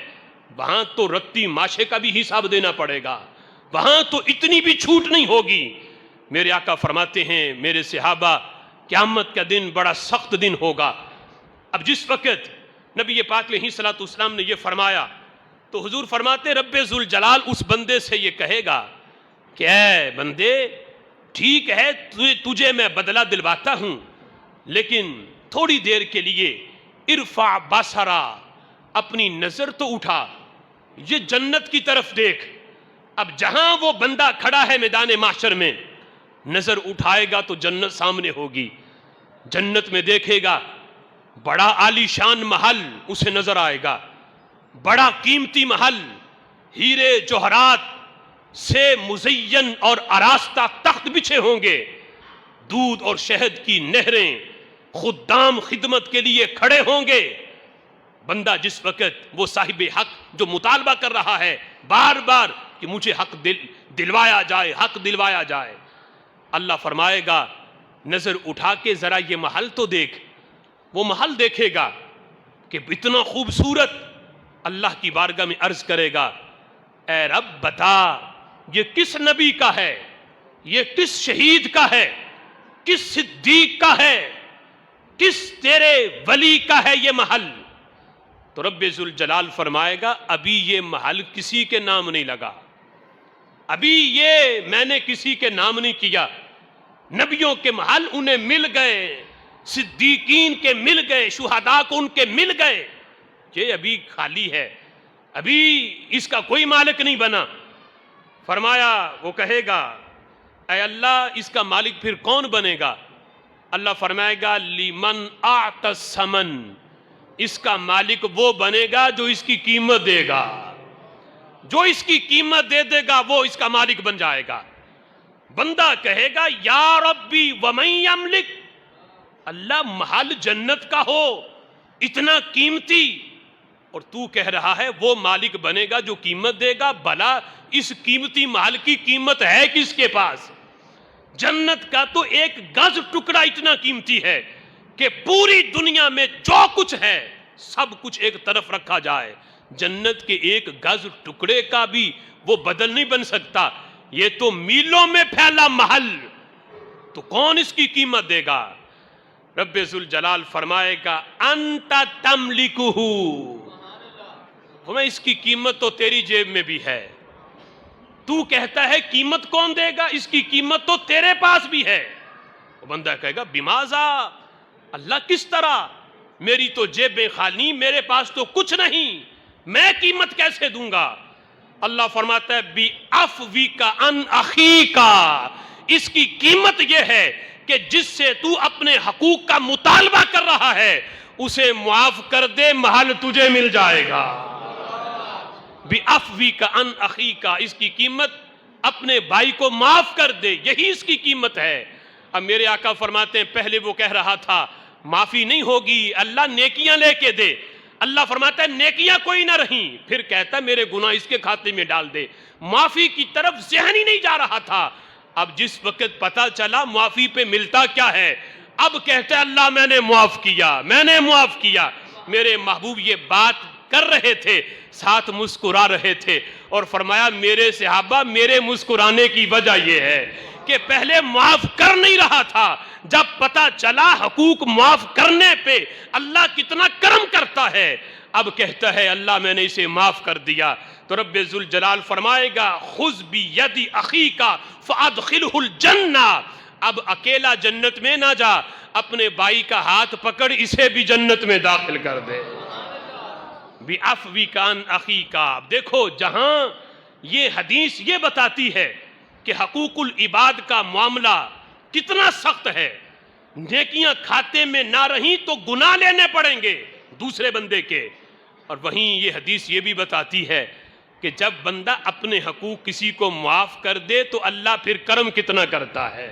وہاں تو رتی ماشے کا بھی حساب دینا پڑے گا، وہاں تو اتنی بھی چھوٹ نہیں ہوگی. میرے آقا فرماتے ہیں میرے صحابہ قیامت کا دن بڑا سخت دن ہوگا. اب جس وقت نبی پاک علیہ الصلوۃ والسلام نے یہ فرمایا تو حضور فرماتے رب ذوالجلال اس بندے سے یہ کہے گا کہ اے بندے ٹھیک ہے تجھے میں بدلہ دلواتا ہوں، لیکن تھوڑی دیر کے لیے ارفع بصرا، اپنی نظر تو اٹھا، یہ جنت کی طرف دیکھ. اب جہاں وہ بندہ کھڑا ہے میدان محشر میں، نظر اٹھائے گا تو جنت سامنے ہوگی، جنت میں دیکھے گا بڑا عالی شان محل اسے نظر آئے گا، بڑا قیمتی محل، ہیرے جوہرات سے مزین اور آراستہ تخت بچھے ہوں گے، دودھ اور شہد کی نہریں، خدام خدمت کے لیے کھڑے ہوں گے. بندہ جس وقت وہ صاحب حق جو مطالبہ کر رہا ہے بار بار کہ مجھے حق دلوایا جائے، حق دلوایا جائے، اللہ فرمائے گا نظر اٹھا کے ذرا یہ محل تو دیکھ. وہ محل دیکھے گا کہ اتنا خوبصورت، اللہ کی بارگاہ میں عرض کرے گا اے رب بتا یہ کس نبی کا ہے، یہ کس شہید کا ہے، کس صدیق کا ہے، کس تیرے ولی کا ہے یہ محل؟ تو رب ذوالجلال فرمائے گا ابھی یہ محل کسی کے نام نہیں لگا، ابھی یہ میں نے کسی کے نام نہیں کیا. نبیوں کے محل انہیں مل گئے، صدیقین کے مل گئے، شہداء کو ان کے مل گئے، یہ ابھی خالی ہے، ابھی اس کا کوئی مالک نہیں بنا. فرمایا وہ کہے گا اے اللہ اس کا مالک پھر کون بنے گا؟ اللہ فرمائے گا لمن اعطى الثمن، اس کا مالک وہ بنے گا جو اس کی قیمت دے گا، جو اس کی قیمت دے دے گا وہ اس کا مالک بن جائے گا. بندہ کہے گا یا ربی ومن یملک، اللہ محل جنت کا ہو اتنا قیمتی اور تو کہہ رہا ہے وہ مالک بنے گا جو قیمت دے گا. بھلا اس قیمتی محل کی قیمت ہے کس کے پاس؟ جنت کا تو ایک گز ٹکڑا اتنا قیمتی ہے کہ پوری دنیا میں جو کچھ ہے سب کچھ ایک طرف رکھا جائے، جنت کے ایک گز ٹکڑے کا بھی وہ بدل نہیں بن سکتا. یہ تو میلوں میں پھیلا محل، تو کون اس کی قیمت دے گا؟ رب ذوالجلال فرمائے گا انت تملکہ، ہمیں اس کی قیمت تو تیری جیب میں بھی ہے. تو کہتا ہے قیمت کون دے گا، اس کی قیمت تو تیرے پاس بھی ہے. وہ بندہ کہے گا بماذا، اللہ کس طرح، میری تو جیبیں خالی، میرے پاس تو کچھ نہیں، میں قیمت کیسے دوں گا؟ اللہ فرماتا ہے بِعَفْوِكَ عَنْ أَخِيكَ، اس کی قیمت یہ ہے کہ جس سے تو اپنے حقوق کا مطالبہ کر رہا ہے اسے معاف کر دے، محل تجھے مل جائے گا. بِعَفْوِكَ عَنْ أَخِيكَ، اس کی قیمت اپنے بھائی کو معاف کر دے، یہی اس کی قیمت ہے. اب میرے آقا فرماتے ہیں پہلے وہ کہہ رہا تھا معافی نہیں ہوگی، اللہ نیکیاں لے کے دے. اللہ فرماتا ہے نیکیاں کوئی نہ رہیں، پھر کہتا ہے میرے گناہ اس کے کھاتے میں ڈال دے. معافی کی طرف ذہن ہی نہیں جا رہا تھا. اب جس وقت پتا چلا معافی پہ ملتا کیا ہے، اب کہتا ہے اللہ میں نے معاف کیا، میں نے معاف کیا. میرے محبوب یہ بات کر رہے تھے ساتھ مسکرا رہے تھے، اور فرمایا میرے صحابہ میرے مسکرانے کی وجہ یہ ہے کہ پہلے معاف کر نہیں رہا تھا، جب پتہ چلا حقوق معاف کرنے پہ اللہ کتنا کرم کرتا ہے، اب کہتا ہے اللہ میں نے اسے معاف کر دیا، تو رب ذوالجلال فرمائے گا خذ بید اخیک فادخلہ الجنہ، اب اکیلا جنت میں نہ جا، اپنے بھائی کا ہاتھ پکڑ اسے بھی جنت میں داخل کر دے۔ بِعَفْوِكَ عَنْ أَخِيكَ، دیکھو جہاں یہ حدیث یہ بتاتی ہے کہ حقوق العباد کا معاملہ کتنا سخت ہے، نیکیاں کھاتے میں نہ رہیں تو گناہ لینے پڑیں گے دوسرے بندے کے، اور وہیں یہ حدیث یہ بھی بتاتی ہے کہ جب بندہ اپنے حقوق کسی کو معاف کر دے تو اللہ پھر کرم کتنا کرتا ہے۔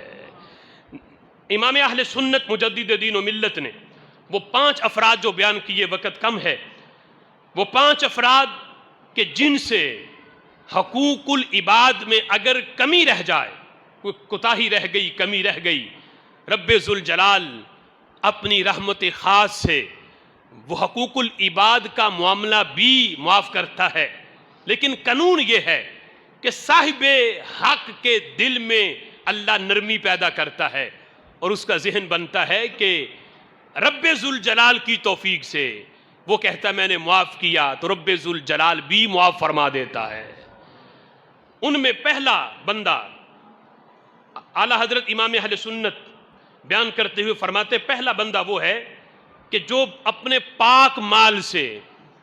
امام اہل سنت مجدد دین و ملت نے وہ 5 افراد جو بیان کیے، وقت کم ہے، وہ 5 افراد کہ جن سے حقوق العباد میں اگر کمی رہ جائے، کوئی کوتاہی رہ گئی، کمی رہ گئی، رب ذوالجلال اپنی رحمت خاص سے وہ حقوق العباد کا معاملہ بھی معاف کرتا ہے، لیکن قانون یہ ہے کہ صاحب حق کے دل میں اللہ نرمی پیدا کرتا ہے اور اس کا ذہن بنتا ہے کہ رب ذوالجلال کی توفیق سے وہ کہتا ہے میں نے معاف کیا، تو رب ذوالجلال بھی معاف فرما دیتا ہے۔ ان میں پہلا بندہ اعلیٰ حضرت امام اہل سنت بیان کرتے ہوئے فرماتے پہلا بندہ وہ ہے کہ جو اپنے پاک مال سے،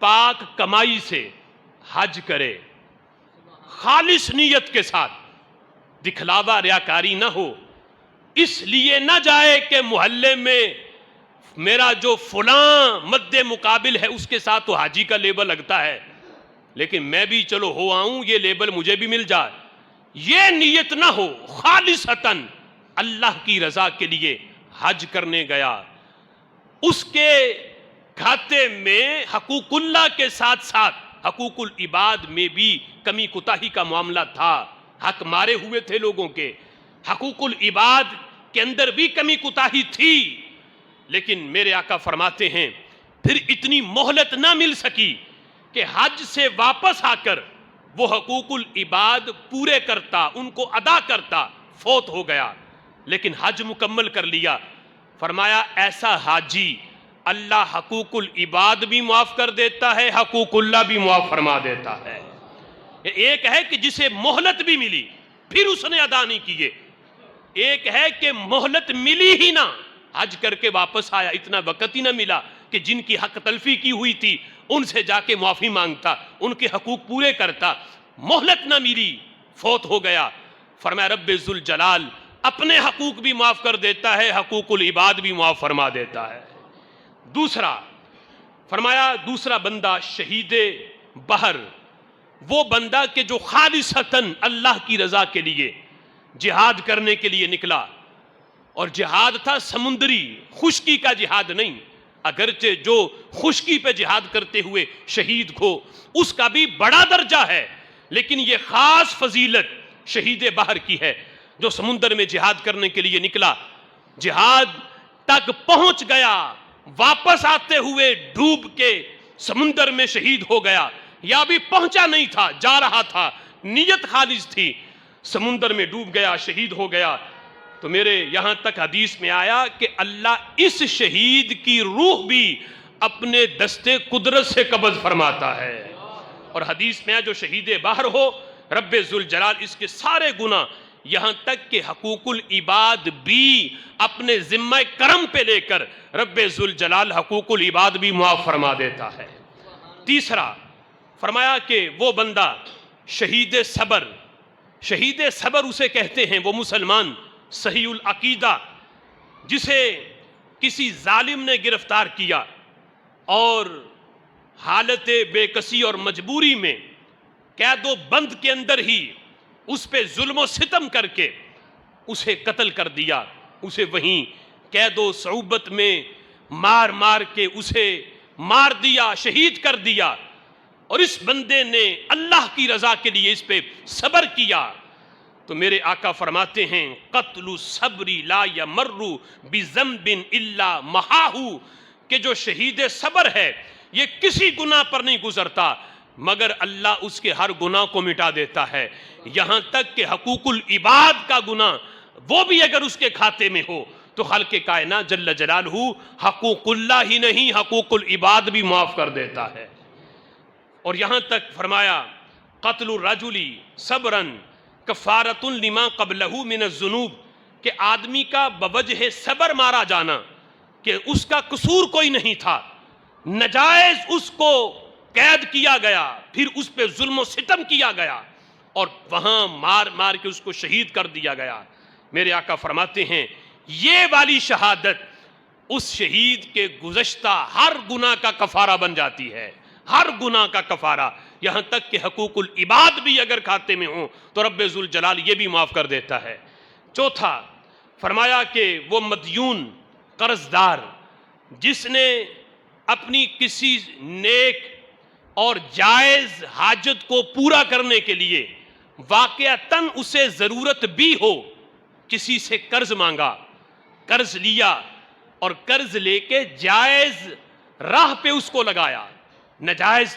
پاک کمائی سے حج کرے، خالص نیت کے ساتھ، دکھلاوا ریاکاری نہ ہو، اس لیے نہ جائے کہ محلے میں میرا جو فلاں مد مقابل ہے اس کے ساتھ تو حاجی کا لیبل لگتا ہے، لیکن میں بھی چلو ہو آؤں، یہ لیبل مجھے بھی مل جائے، یہ نیت نہ ہو، خالصتاً اللہ کی رضا کے لیے حج کرنے گیا، اس کے کھاتے میں حقوق اللہ کے ساتھ ساتھ حقوق العباد میں بھی کمی کوتاہی کا معاملہ تھا، حق مارے ہوئے تھے لوگوں کے، حقوق العباد کے اندر بھی کمی کوتاہی تھی، لیکن میرے آقا فرماتے ہیں پھر اتنی مہلت نہ مل سکی کہ حج سے واپس آ کر وہ حقوق العباد پورے کرتا، ان کو ادا کرتا، فوت ہو گیا، لیکن حج مکمل کر لیا۔ فرمایا ایسا حاجی اللہ حقوق العباد بھی معاف کر دیتا ہے، حقوق اللہ بھی معاف فرما دیتا ہے۔ ایک ہے کہ جسے مہلت بھی ملی پھر اس نے ادا نہیں کیے، ایک ہے کہ مہلت ملی ہی نہ، حج کر کے واپس آیا، اتنا وقت ہی نہ ملا کہ جن کی حق تلفی کی ہوئی تھی ان سے جا کے معافی مانگتا، ان کے حقوق پورے کرتا، مہلت نہ ملی، فوت ہو گیا۔ فرمایا رب ذوالجلال اپنے حقوق بھی معاف کر دیتا ہے، حقوق العباد بھی معاف فرما دیتا ہے۔ دوسرا فرمایا دوسرا بندہ شہید بحر، وہ بندہ کہ جو خالصتاً اللہ کی رضا کے لیے جہاد کرنے کے لیے نکلا، اور جہاد تھا سمندری، خشکی کا جہاد نہیں، اگرچہ جو خشکی پہ جہاد کرتے ہوئے شہید کو اس کا بھی بڑا درجہ ہے، لیکن یہ خاص فضیلت شہید بحر کی ہے جو سمندر میں جہاد کرنے کے لیے نکلا، جہاد تک پہنچ گیا، واپس آتے ہوئے ڈوب کے سمندر میں شہید ہو گیا، یا بھی پہنچا نہیں تھا، جا رہا تھا، نیت خالص تھی، سمندر میں ڈوب گیا، شہید ہو گیا، تو میرے یہاں تک حدیث میں آیا کہ اللہ اس شہید کی روح بھی اپنے دستے قدرت سے قبض فرماتا ہے، اور حدیث میں جو شہید بحر ہو رب ذوالجلال اس کے سارے گناہ، یہاں تک کہ حقوق العباد بھی اپنے ذمہ کرم پہ لے کر رب ذوالجلال حقوق العباد بھی معاف فرما دیتا ہے۔ تیسرا فرمایا کہ وہ بندہ شہید صبر، شہید صبر اسے کہتے ہیں وہ مسلمان صحیح العقیدہ جسے کسی ظالم نے گرفتار کیا اور حالت بے کسی اور مجبوری میں قید و بند کے اندر ہی اس پہ ظلم و ستم کر کے اسے قتل کر دیا، اسے وہیں قید و صعوبت میں مار مار کے اسے مار دیا، شہید کر دیا، اور اس بندے نے اللہ کی رضا کے لیے اس پہ صبر کیا، تو میرے آقا فرماتے ہیں قتل صبری لا یمر بذنب الا محاہ، کہ جو شہید صبر ہے یہ کسی گناہ پر نہیں گزرتا مگر اللہ اس کے ہر گناہ کو مٹا دیتا ہے، یہاں تک کہ حقوق العباد کا گناہ وہ بھی اگر اس کے کھاتے میں ہو تو خالق کائنات جل جلالہ حقوق اللہ ہی نہیں حقوق العباد بھی معاف کر دیتا ہے۔ اور یہاں تک فرمایا قتل الرجل صبرا کفارۃ لما قبلہ من الذنوب، کہ آدمی کا بوجہ صبر مارا جانا کہ اس کا قصور کوئی نہیں تھا، نجائز اس کو قید کیا گیا، پھر اس پہ ظلم و ستم کیا گیا اور وہاں مار مار کے اس کو شہید کر دیا گیا۔ میرے آقا فرماتے ہیں یہ والی شہادت اس شہید کے گزشتہ ہر گناہ کا کفارہ بن جاتی ہے، ہر گناہ کا کفارہ، یہاں تک کہ حقوق العباد بھی اگر کھاتے میں ہوں تو رب ذوالجلال یہ بھی معاف کر دیتا ہے۔ چوتھا فرمایا کہ وہ مدیون قرض دار جس نے اپنی کسی نیک اور جائز حاجت کو پورا کرنے کے لیے واقعتاً اسے ضرورت بھی ہو کسی سے قرض مانگا، قرض لیا اور قرض لے کے جائز راہ پہ اس کو لگایا، نجائز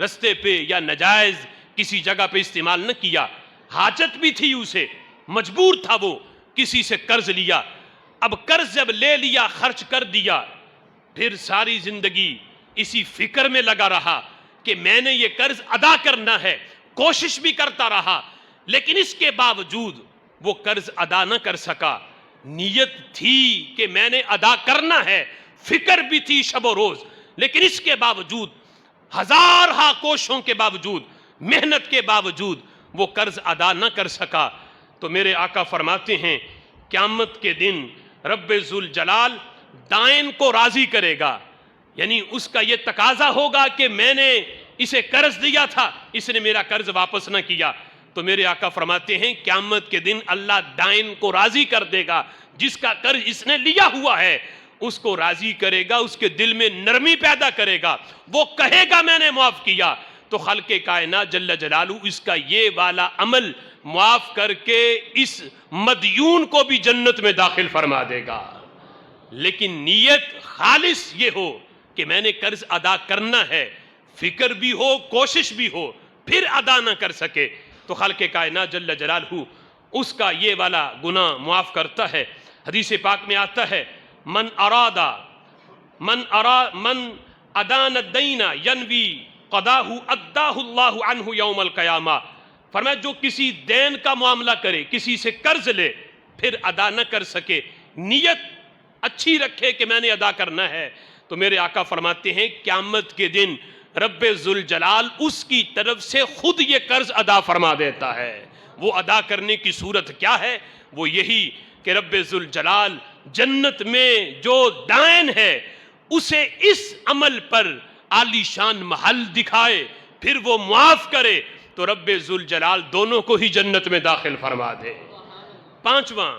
رستے پہ یا نجائز کسی جگہ پہ استعمال نہ کیا، حاجت بھی تھی اسے، مجبور تھا وہ، کسی سے قرض لیا، اب قرض جب لے لیا خرچ کر دیا، پھر ساری زندگی اسی فکر میں لگا رہا کہ میں نے یہ قرض ادا کرنا ہے، کوشش بھی کرتا رہا لیکن اس کے باوجود وہ قرض ادا نہ کر سکا، نیت تھی کہ میں نے ادا کرنا ہے، فکر بھی تھی شب و روز، لیکن اس کے باوجود ہزارہا کوششوں کے باوجود، محنت کے باوجود وہ قرض ادا نہ کر سکا، تو میرے آقا فرماتے ہیں قیامت کے دن رب ذوالجلال دائن کو راضی کرے گا، یعنی اس کا یہ تقاضا ہوگا کہ میں نے اسے قرض دیا تھا، اس نے میرا قرض واپس نہ کیا، تو میرے آقا فرماتے ہیں قیامت کے دن اللہ دائن کو راضی کر دے گا، جس کا قرض اس نے لیا ہوا ہے اس کو راضی کرے گا، اس کے دل میں نرمی پیدا کرے گا، وہ کہے گا میں نے معاف کیا، تو خالق کائنات جل جلالہ اس کا یہ والا عمل معاف کر کے اس مدیون کو بھی جنت میں داخل فرما دے گا۔ لیکن نیت خالص یہ ہو کہ میں نے قرض ادا کرنا ہے، فکر بھی ہو کوشش بھی ہو، پھر ادا نہ کر سکے تو خالق کائنات جل جلالہ اس کا یہ والا گناہ معاف کرتا ہے۔ حدیث پاک میں آتا ہے من ادان الدین ینوی قضاہ اداہ اللہ عنہ یوم القیامہ، فرمایا جو کسی دین کا معاملہ کرے، کسی سے قرض لے پھر ادا نہ کر سکے، نیت اچھی رکھے کہ میں نے ادا کرنا ہے، تو میرے آقا فرماتے ہیں قیامت کے دن رب ذوالجلال اس کی طرف سے خود یہ قرض ادا فرما دیتا ہے۔ وہ ادا کرنے کی صورت کیا ہے؟ وہ یہی کہ رب ذوالجلال جنت میں جو دائن ہے اسے اس عمل پر عالی شان محل دکھائے، پھر وہ معاف کرے تو رب ذوالجلال دونوں کو ہی جنت میں داخل فرما دے۔ پانچواں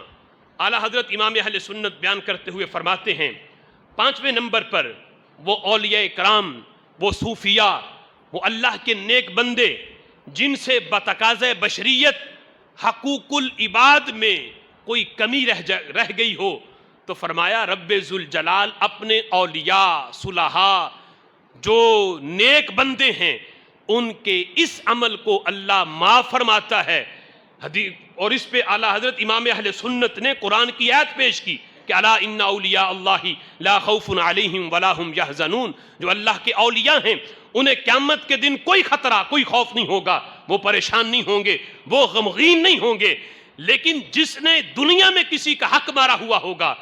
اعلیٰ حضرت امام اہل سنت بیان کرتے ہوئے فرماتے ہیں پانچویں نمبر پر وہ اولیاء کرام، وہ صوفیاء، وہ اللہ کے نیک بندے جن سے بتقاضۂ بشریت حقوق العباد میں کوئی کمی رہ گئی ہو، تو فرمایا رب ذوالجلال اپنے اولیاء صلحاء جو نیک بندے ہیں ان کے اس عمل کو اللہ معاف فرماتا ہے۔ اور اس پہ اعلیٰ حضرت امام اہل سنت نے قرآن کی آیت پیش کی کہ الا ان اولیاء اللہ لا خوف علیہم ولا ہم یحزنون، جو اللہ کے اولیاء ہیں انہیں قیامت کے دن کوئی خطرہ کوئی خوف نہیں ہوگا، وہ پریشان نہیں ہوں گے، وہ غمگین نہیں ہوں گے۔ لیکن جس نے دنیا میں کسی کا حق مارا ہوا ہوگا،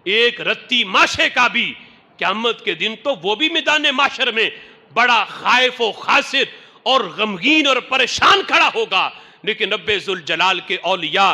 ایک رتی ماشے کا بھی، قیامت کے دن تو وہ بھی میدان معاشر میں بڑا خائف و خاسر اور غمگین اور پریشان کھڑا ہوگا۔ لیکن رب ذوالجلال کے اولیاء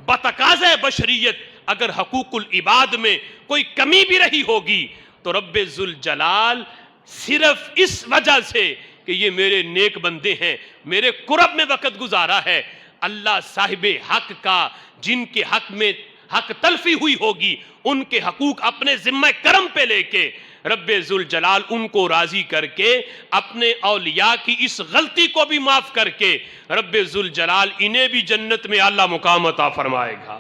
بتقاضۂ بشریت اگر حقوق العباد میں کوئی کمی بھی رہی ہوگی تو رب ذوالجلال صرف اس وجہ سے کہ یہ میرے نیک بندے ہیں، میرے قرب میں وقت گزارا ہے، اللہ صاحب حق کا جن کے حق میں حق تلفی ہوئی ہوگی ان کے حقوق اپنے ذمہ کرم پہ لے کے رب ذوالجلال ان کو راضی کر کے اپنے اولیاء کی اس غلطی کو بھی معاف کر کے رب ذوالجلال انہیں بھی جنت میں اعلیٰ مقام عطا فرمائے گا۔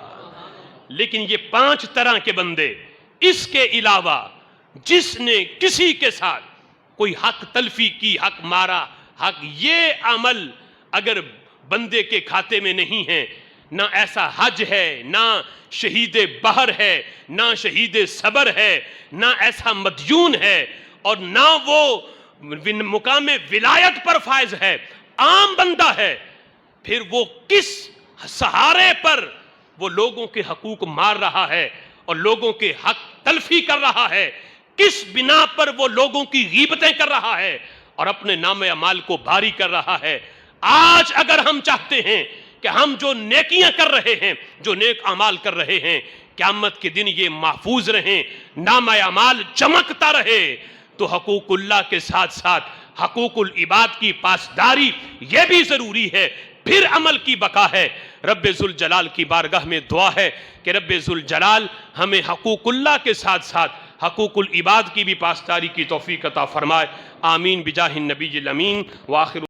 لیکن یہ 5 طرح کے بندے، اس کے علاوہ جس نے کسی کے ساتھ کوئی حق تلفی کی، حق مارا، حق، یہ عمل اگر بندے کے کھاتے میں نہیں ہے، نہ ایسا حج ہے، نہ شہید بحر ہے، نہ شہید صبر ہے، نہ ایسا مدیون ہے، اور نہ وہ مقام ولایت پر فائز ہے، عام بندہ ہے، پھر وہ کس سہارے پر وہ لوگوں کے حقوق مار رہا ہے اور لوگوں کے حق تلفی کر رہا ہے، کس بنا پر وہ لوگوں کی غیبتیں کر رہا ہے اور اپنے نام اعمال کو بھاری کر رہا ہے۔ آج اگر ہم چاہتے ہیں کہ ہم جو نیکیاں کر رہے ہیں، جو نیک اعمال کر رہے ہیں، قیامت کے دن یہ محفوظ رہیں، نام اعمال چمکتا رہے، تو حقوق اللہ کے ساتھ ساتھ حقوق العباد کی پاسداری یہ بھی ضروری ہے، پھر عمل کی بقا ہے۔ رب ذوالجلال کی بارگاہ میں دعا ہے کہ رب ذوالجلال ہمیں حقوق اللہ کے ساتھ ساتھ حقوق العباد کی بھی پاسداری کی توفیق عطا فرمائے۔ آمین بجاہ النبی الامین وآخر